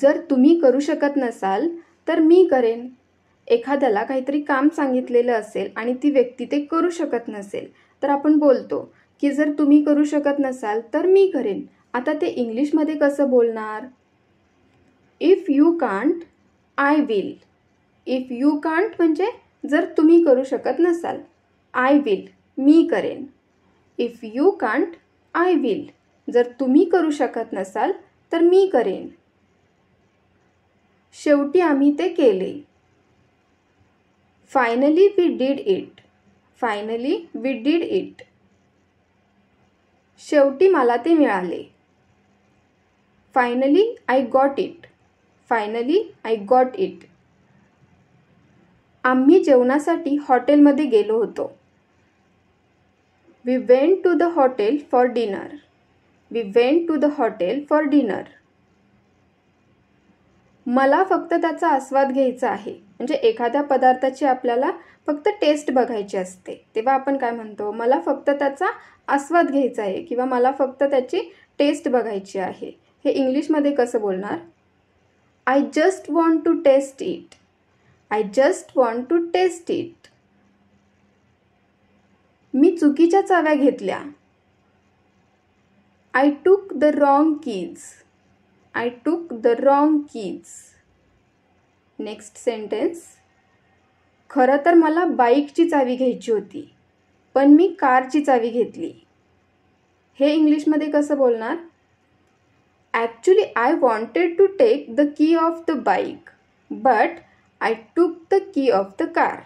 जर तुम्ही करू शकत नसाल तर मी करेन. एखाद्याला काहीतरी काम सांगितलेलं असेल आणि ती व्यक्ती ते करू शकत नसेल तर आपण बोलतो की जर तुम्ही करू शकत नसाल तर मी करेन. आता ते इंग्लिशमध्ये कसं बोलणार? If you can't I will. If you can't म्हणजे जर तुम्ही करू शकत नसाल. आय विल मी करेन. If you can't I will. जर तुम्ही करू शकत नसाल तर मी करेन. शेवटी आम्ही ते केले. Finally we did it. Finally we did it. शेवटी मला ते मिळाले. Finally I got it. Finally I got it. आम्ही जेवणासाठी हॉटेलमध्ये गेलो होतो. We went to the hotel for dinner. We went to the hotel for dinner. मला फक्त त्याचा आस्वाद घ्यायचा आहे. म्हणजे एखाद्या पदार्थाची आपल्याला फक्त टेस्ट बघायची असते तेव्हा आपण काय म्हणतो? मला फक्त त्याचा आस्वाद घ्यायचा आहे किंवा मला फक्त त्याची टेस्ट बघायची आहे. हे इंग्लिशमध्ये कसं बोलणार? I just want to test it. I just want to test it. मी चुकीच्या चाव्या घेतल्या. I took the wrong keys. I took the wrong keys. Next sentence. खरं तर मला बाईकची चावी घ्यायची होती पण मी कारची चावी घेतली. हे इंग्लिशमध्ये कसं बोलणार? Actually I wanted to take the key of the bike but I took the key of the car.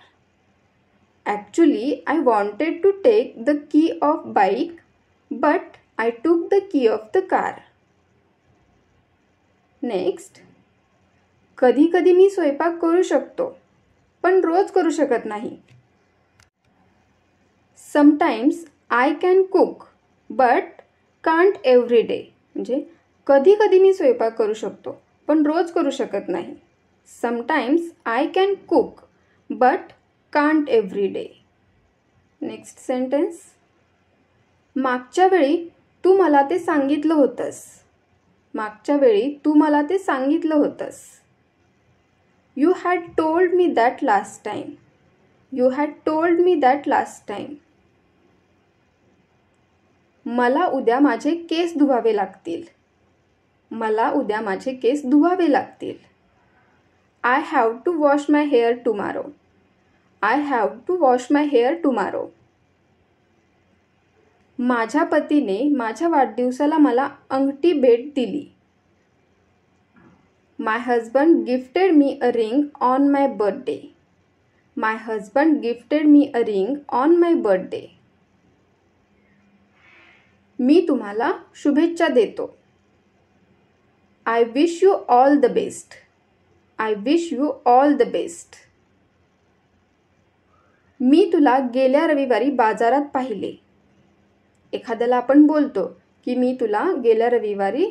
Actually I wanted to take the key of bike but I took the key of the car. Next. कधी कधी मी स्वयंपाक करू शकतो पण रोज करू शकत नाही. Sometimes I can cook but can't every day. म्हणजे कधी कधी मी स्वयंपाक करू शकतो पण रोज करू शकत नाही. Sometimes I can cook but can't every day. Next sentence. मागच्या वेळी तू मला ते सांगितलं होतंस. मागच्या वेळी तू मला ते सांगितलं होतंस. You had told me that last time. You had told me that last time. मला उद्या माझे केस धुवावे लागतील. मला उद्या माझे केस धुवावे लागतील. I have to wash my hair tomorrow. I have to wash my hair tomorrow. माझ्या पतीने माझ्या वाढदिवसाला मला अंगठी भेट दिली. My husband gifted me a ring on my birthday. My husband gifted me a ring on my birthday. मी तुम्हाला शुभेच्छा देतो. I wish you all the best. I wish you all the best. मी तुला गेल्या रविवारी बाजारात पाहिले. एखाद्याला आपण बोलतो की मी तुला गेल्या रविवारी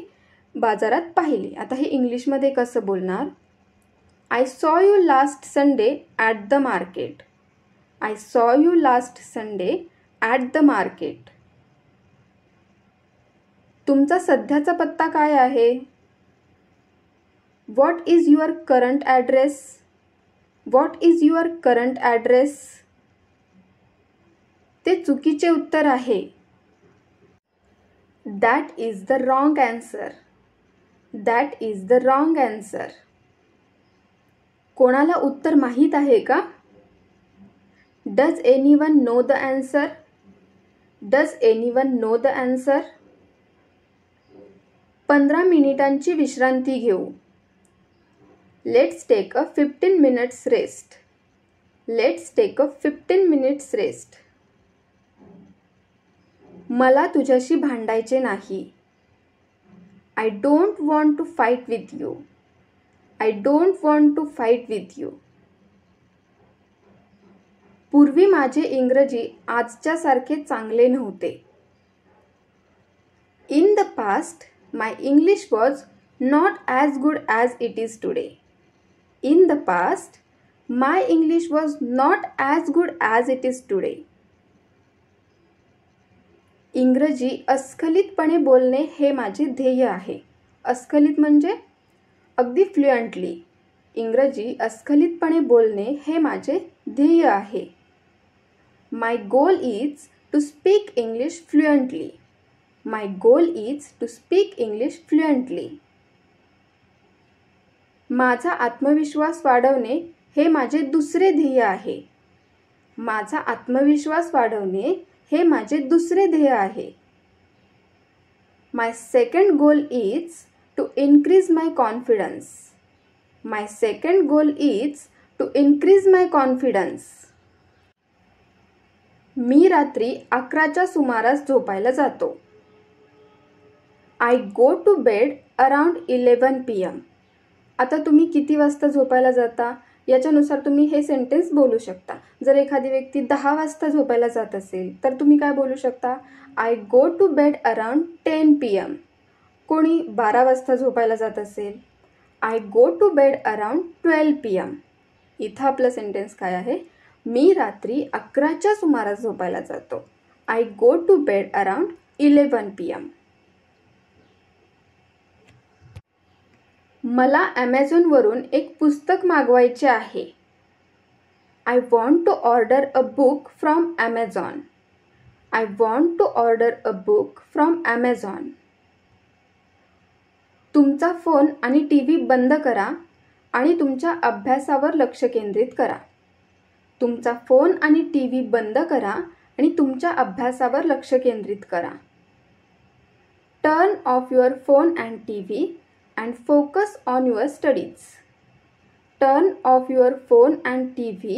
बाजारात पाहिले. आता हे इंग्लिशमध्ये कसं बोलणार? I saw you last Sunday at the market. I saw you last Sunday at the market. तुमचा सध्याचा पत्ता काय आहे? What is your current address? What is your current address? ते चुकीचे उत्तर आहे. That is the wrong answer. That is the wrong answer. कोणाला उत्तर माहीत आहे का? Does anyone know the answer? Does anyone know the answer? 15 मिनिटांची विश्रांती घेऊ. Let's take a 15 minutes rest. Let's take a 15 minutes rest. मला तुझ्याशी भांडायचे नाही. I don't want to fight with you. I don't want to fight with you. पूर्वी माझे इंग्रजी आजच्यासारखे चांगले नव्हते. In the past, my English was not as good as it is today. In the past, my English was not as good as it is today. इंग्रजी अस्खलितपणे बोलणे हे माझे ध्येय आहे. अस्खलित म्हणजे अगदी फ्लुएंटली. इंग्रजी अस्खलितपणे बोलणे हे माझे ध्येय आहे. My goal is to speak English fluently. My goal is to speak English fluently. माझा आत्मविश्वास वाढवणे हे माझे दुसरे ध्येय आहे. माझा आत्मविश्वास वाढवणे हे माझे दुसरे ध्येय आहे. My second goal is to increase my confidence. My second goal is to increase my confidence. मी रात्री 11च्या सुमारास झोपायला जातो. I go to bed around 11 PM. आता तुम्ही किती वाजता झोपायला जाता याच्यानुसार तुम्ही हे सेंटेन्स बोलू शकता. जर एखादी व्यक्ती 10 वाजता झोपायला जात असेल तर तुम्ही काय बोलू शकता? I go to bed around 10 PM. कोणी 12 वाजता झोपायला जात असेल, I go to bed around 12 PM. इथं आपलं सेंटेन्स काय आहे? मी रात्री 11च्या सुमारास झोपायला जातो. I go to bed around 11 PM. मला ॲमेझॉनवरून एक पुस्तक मागवायचे आहे. I want to order a book from Amazon. I want to order a book from Amazon. तुमचा फोन आणि TV बंद करा आणि तुमच्या अभ्यासावर लक्ष केंद्रित करा. तुमचा फोन आणि TV बंद करा आणि तुमच्या अभ्यासावर लक्ष केंद्रित करा. Turn off your phone and TV and focus on your studies. Turn off your phone and TV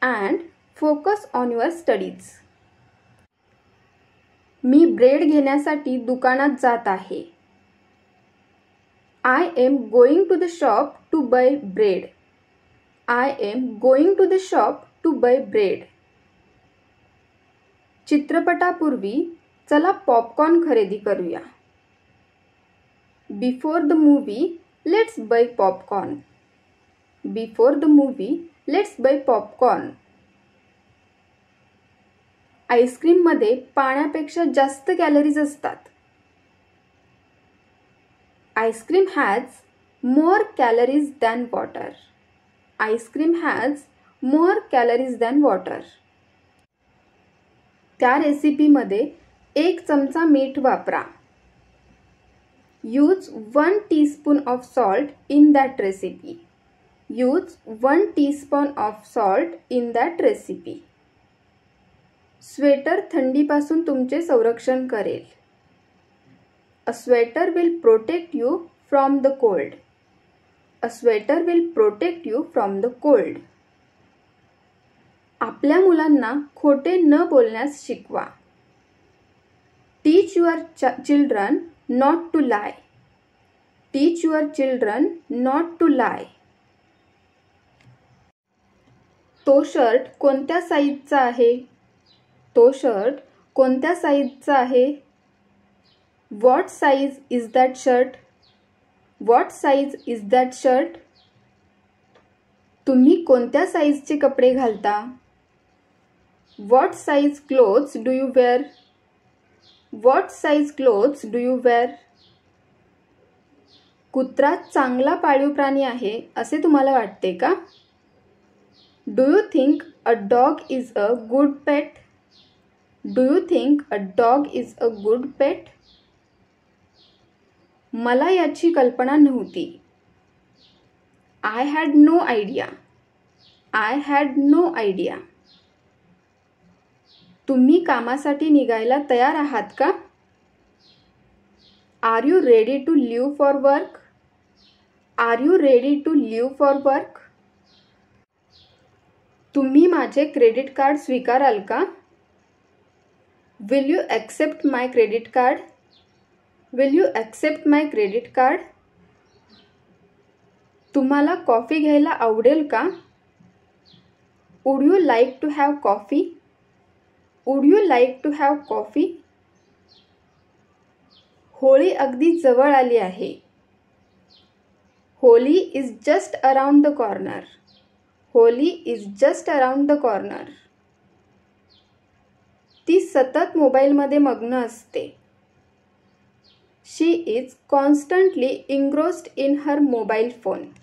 and focus on your studies. Me bread घेण्यासाठी दुकानात जात आहे. I am going to the shop to buy bread. I am going to the shop to buy bread. चित्रपटापूर्वी चला popcorn खरेदी करूया. Before the movie, let's buy popcorn. Before the movie, let's buy popcorn. आईस्क्रीममध्ये पाण्यापेक्षा जास्त calories असतात. Ice cream has more calories than water. Ice cream has more calories than water. त्या रेसिपीमध्ये 1 चमचा मीठ वापरा. Use 1 teaspoon of salt in that recipe. Use 1 teaspoon of salt in that recipe. Sweater थंडीपासून तुमचे संरक्षण करेल. A sweater will protect you from the cold. A sweater will protect you from the cold. आपल्या मुलांना खोटे न बोलण्यास शिकवा. Teach your children not to lie. Teach your children not to lie. तो शर्ट कोणत्या साईजचा आहे? तो शर्ट कोणत्या साईजचा आहे? What size is that shirt? What size is that shirt? तुम्ही कोणत्या साईजचे कपडे घालता? What size clothes do you wear? What size clothes do you wear? कुत्रा चांगला पाळीव प्राणी आहे असे तुम्हाला वाटते का? Do you think a dog is a good pet? Do you think a dog is a good pet? मला याची कल्पना नव्हती. I had no idea. I had no idea. तुम्ही कामासाठी निघायला तयार आहात का? Are you ready to leave for work? Are you ready to leave for work? तुम्ही माझे क्रेडिट कार्ड स्वीकाराल का? Will you accept my credit card? Will you accept my credit card? तुम्हाला कॉफी घ्यायला आवडेल का? Would you like to have coffee? Would you like to have coffee? Holi अगदी जवळ आली आहे. Holy is just around the corner. Holy is just around the corner. ती सतत मोबाईलमध्ये मग्न असते. She is constantly engrossed in her mobile phone.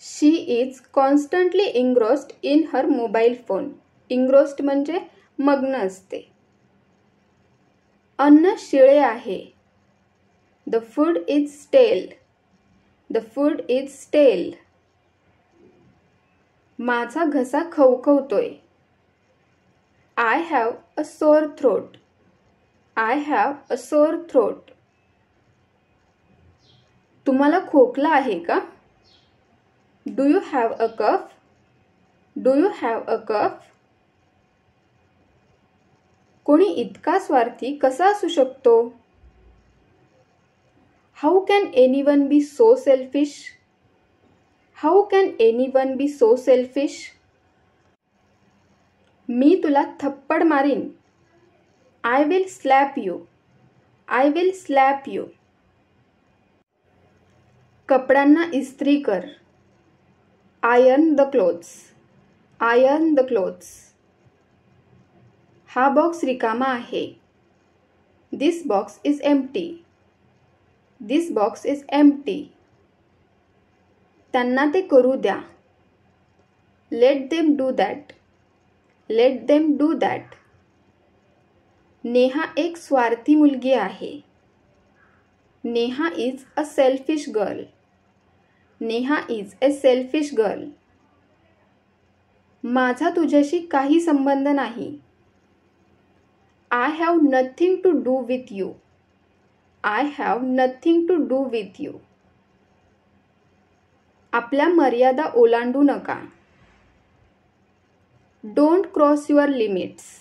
She is constantly engrossed in her mobile phone. Engrossed म्हणजे मग्न असते. अन्न शिळे आहे. The food is stale. The food is stale. माझा घसा खवखवतोय. I have a sore throat. I have a sore throat. तुम्हाला खोकला आहे का? Do you have a cough? Do you have a cough? कोणी इतका स्वार्थी कसा असू शकतो? How can anyone be so selfish? How can anyone be so selfish? मी तुला थप्पड मारीन. I will slap you. I will slap you. कपड्यांना इस्त्री कर. Iron the clothes. Iron the clothes. हा बॉक्स रिकामा आहे. This box is empty. This box is empty. त्यांना ते करू द्या. Let them do that. Let them do that. Neha एक स्वार्थी मुलगी आहे. Neha is a selfish girl. Neha is a selfish girl. माझा तुझ्याशी काही संबंध नाही. I have nothing to do with you. I have nothing to do with you. आपल्या मर्यादा ओलांडू नका. Don't cross your limits.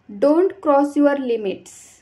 Don't cross your limits.